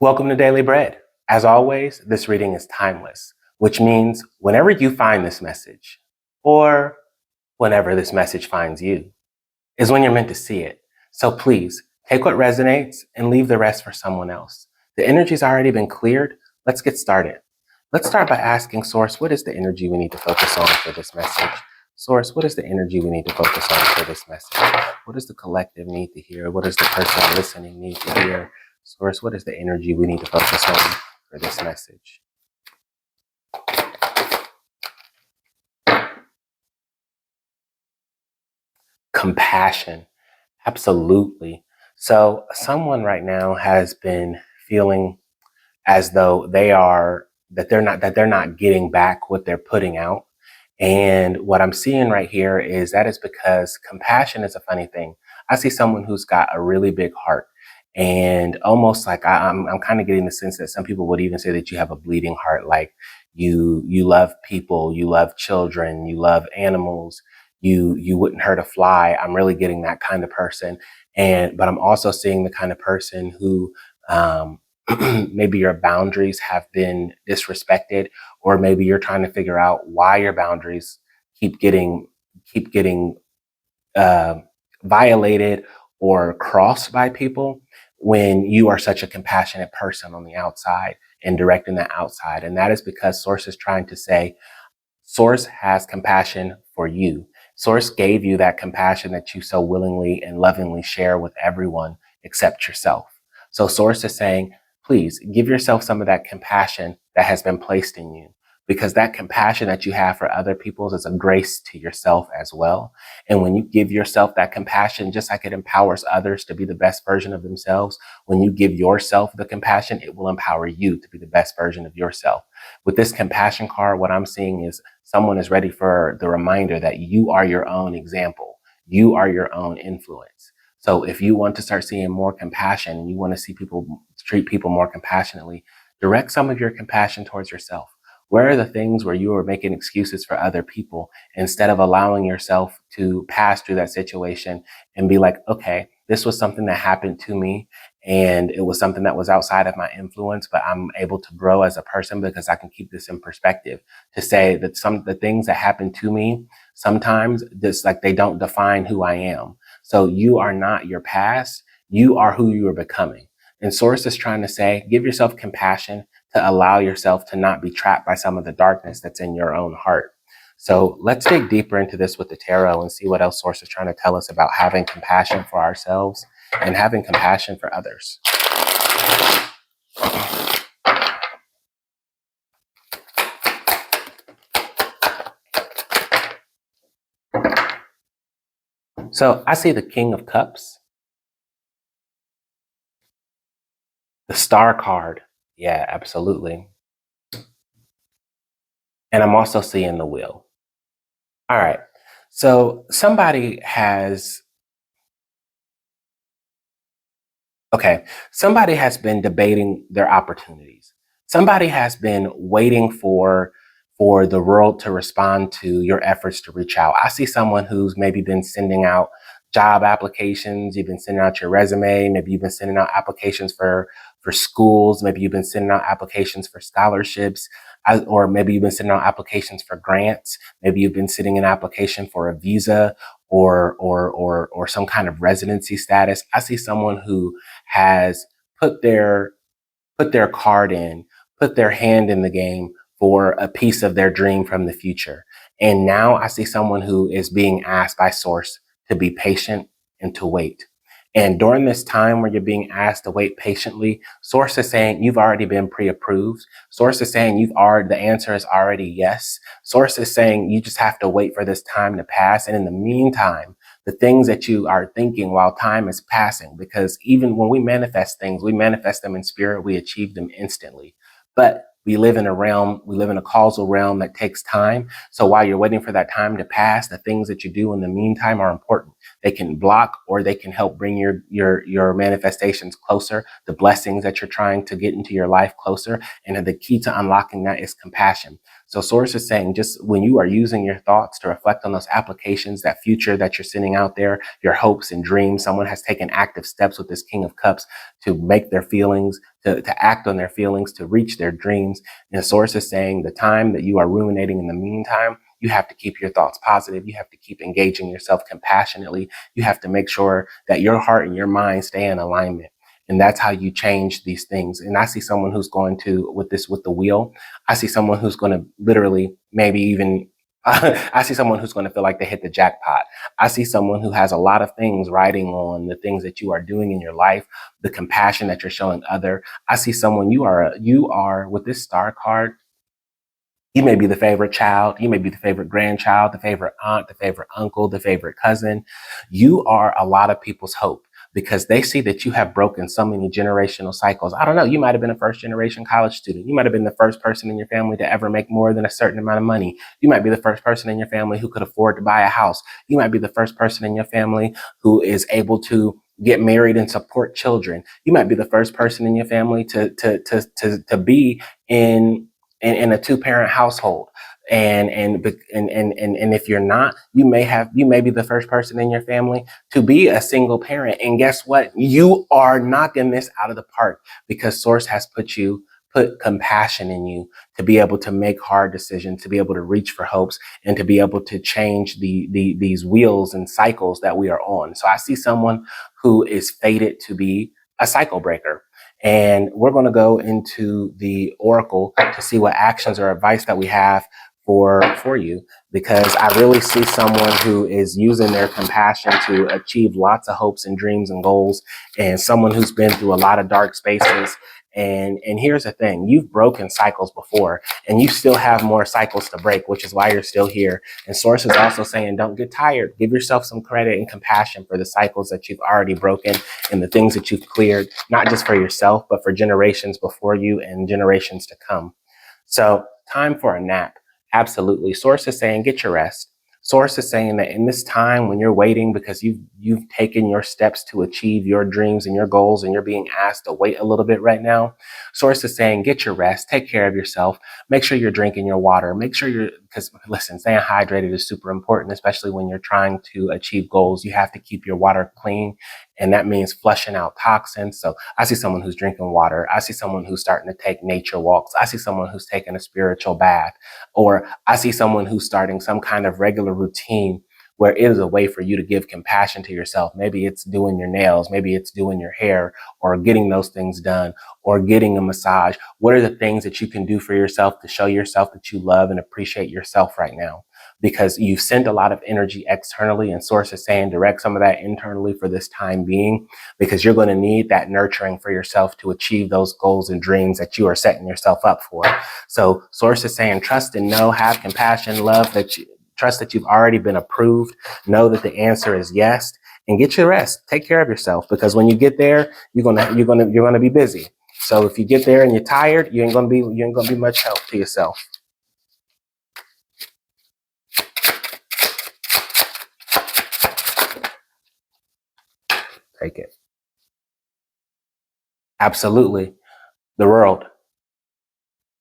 Welcome to Daily Bread. As always, this reading is timeless, which means whenever you find this message, or whenever this message finds you, is when you're meant to see it. So please, take what resonates and leave the rest for someone else. The energy's already been cleared. Let's get started. Let's start by asking Source, what is the energy we need to focus on for this message? Source, what is the energy we need to focus on for this message? What does the collective need to hear? What does the person listening need to hear? Source, what is the energy we need to focus on for this message? Compassion. Absolutely. So someone right now has been feeling as though they're not getting back what they're putting out. And what I'm seeing right here is that is because compassion is a funny thing. I see someone who's got a really big heart, and almost like I'm kind of getting the sense that some people would even say that you have a bleeding heart, like you love people, you love children, you love animals, you wouldn't hurt a fly. I'm really getting that kind of person. But I'm also seeing the kind of person who maybe your boundaries have been disrespected, or maybe you're trying to figure out why your boundaries keep getting violated or crossed by people when you are such a compassionate person on the outside and directing the outside. And that is because Source is trying to say, Source has compassion for you. Source gave you that compassion that you so willingly and lovingly share with everyone except yourself. So Source is saying, please give yourself some of that compassion that has been placed in you, because that compassion that you have for other people is a grace to yourself as well. And when you give yourself that compassion, just like it empowers others to be the best version of themselves, when you give yourself the compassion, it will empower you to be the best version of yourself. With this compassion card, what I'm seeing is someone is ready for the reminder that you are your own example. You are your own influence. So if you want to start seeing more compassion and you want to see people treat people more compassionately, direct some of your compassion towards yourself. Where are the things where you are making excuses for other people instead of allowing yourself to pass through that situation and be like, okay, this was something that happened to me and it was something that was outside of my influence, but I'm able to grow as a person because I can keep this in perspective to say that some of the things that happen to me, sometimes just like they don't define who I am. So you are not your past. You are who you are becoming. And Source is trying to say, give yourself compassion to allow yourself to not be trapped by some of the darkness that's in your own heart. So let's dig deeper into this with the tarot and see what else Source is trying to tell us about having compassion for ourselves and having compassion for others. So I see the King of Cups, the Star card. Yeah, absolutely. And I'm also seeing the Wheel. All right. So somebody has been debating their opportunities. Somebody has been waiting for the world to respond to your efforts to reach out. I see someone who's maybe been sending out job applications. You've been sending out your resume. Maybe you've been sending out applications for schools. Maybe you've been sending out applications for scholarships, or maybe you've been sending out applications for grants. Maybe you've been sending an application for a visa or some kind of residency status. I see someone who has put their card in, put their hand in the game for a piece of their dream from the future. And now I see someone who is being asked by Source to be patient and to wait. And during this time where you're being asked to wait patiently, Source is saying you've already been pre-approved. Source is saying the answer is already yes. Source is saying you just have to wait for this time to pass. And in the meantime, the things that you are thinking while time is passing, because even when we manifest things, we manifest them in spirit, we achieve them instantly. But we live in a causal realm that takes time. So while you're waiting for that time to pass, the things that you do in the meantime are important. They can block or they can help bring your manifestations closer, the blessings that you're trying to get into your life closer. And the key to unlocking that is compassion. So source is saying, just when you are using your thoughts to reflect on those applications, that future that you're sending out there, your hopes and dreams, someone has taken active steps with this King of Cups to make their feelings, to act on their feelings, to reach their dreams. And the source is saying the time that you are ruminating in the meantime, you have to keep your thoughts positive. You have to keep engaging yourself compassionately. You have to make sure that your heart and your mind stay in alignment. And that's how you change these things. And I see someone who's going to, with the wheel, I see someone who's going to literally maybe even, I see someone who's going to feel like they hit the jackpot. I see someone who has a lot of things riding on the things that you are doing in your life, the compassion that you're showing other. I see someone you are with this star card. You may be the favorite child. You may be the favorite grandchild, the favorite aunt, the favorite uncle, the favorite cousin. You are a lot of people's hope because they see that you have broken so many generational cycles. I don't know. You might have been a first generation college student. You might have been the first person in your family to ever make more than a certain amount of money. You might be the first person in your family who could afford to buy a house. You might be the first person in your family who is able to get married and support children. You might be the first person in your family to be in a two-parent household. And if you're not, you may be the first person in your family to be a single parent. And guess what? You are knocking this out of the park because Source has put compassion in you to be able to make hard decisions, to be able to reach for hopes, and to be able to change these wheels and cycles that we are on. So I see someone who is fated to be a cycle breaker. And we're going to go into the oracle to see what actions or advice that we have for you, because I really see someone who is using their compassion to achieve lots of hopes and dreams and goals, and someone who's been through a lot of dark spaces. And here's the thing, you've broken cycles before and you still have more cycles to break, which is why you're still here. And Source is also saying, don't get tired. Give yourself some credit and compassion for the cycles that you've already broken and the things that you've cleared, not just for yourself, but for generations before you and generations to come. So time for a nap. Absolutely. Source is saying, get your rest. Source is saying that in this time when you're waiting because you've taken your steps to achieve your dreams and your goals and you're being asked to wait a little bit right now, Source is saying, get your rest, take care of yourself, make sure you're drinking your water, make sure because listen, staying hydrated is super important, especially when you're trying to achieve goals. You have to keep your water clean, and that means flushing out toxins. So I see someone who's drinking water. I see someone who's starting to take nature walks. I see someone who's taking a spiritual bath, or I see someone who's starting some kind of regular routine where it is a way for you to give compassion to yourself. Maybe it's doing your nails, maybe it's doing your hair, or getting those things done, or getting a massage. What are the things that you can do for yourself to show yourself that you love and appreciate yourself right now? Because you've sent a lot of energy externally, and Source is saying direct some of that internally for this time being, because you're going to need that nurturing for yourself to achieve those goals and dreams that you are setting yourself up for. So Source is saying, trust and know, have compassion, love trust that you've already been approved. Know that the answer is yes, and get your rest. Take care of yourself, because when you get there, you're gonna be busy. So if you get there and you're tired, you ain't gonna be much help to yourself. Take it. Absolutely. The world.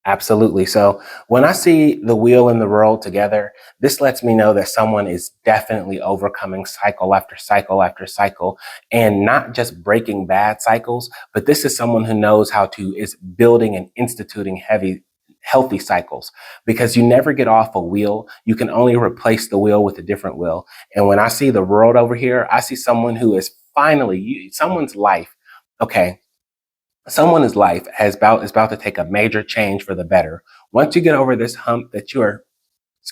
Absolutely. So when I see the wheel and the world together, this lets me know that someone is definitely overcoming cycle after cycle after cycle, and not just breaking bad cycles, but this is someone who knows is building and instituting healthy cycles, because you never get off a wheel. You can only replace the wheel with a different wheel. And when I see the world over here, I see someone who is someone's life. Okay. Someone's life is about to take a major change for the better. Once you get over this hump that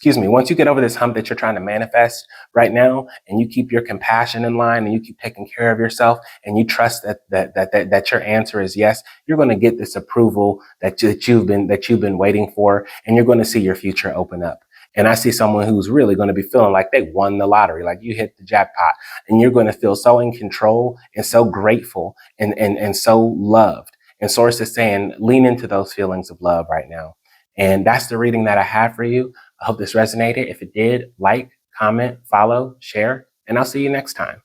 once you get over this hump that you're trying to manifest right now, and you keep your compassion in line and you keep taking care of yourself, and you trust that your answer is yes, you're going to get this approval that you've been waiting for, and you're going to see your future open up. And I see someone who's really going to be feeling like they won the lottery, like you hit the jackpot, and you're going to feel so in control and so grateful and so loved. And Source is saying, lean into those feelings of love right now. And that's the reading that I have for you. I hope this resonated. If it did, like, comment, follow, share, and I'll see you next time.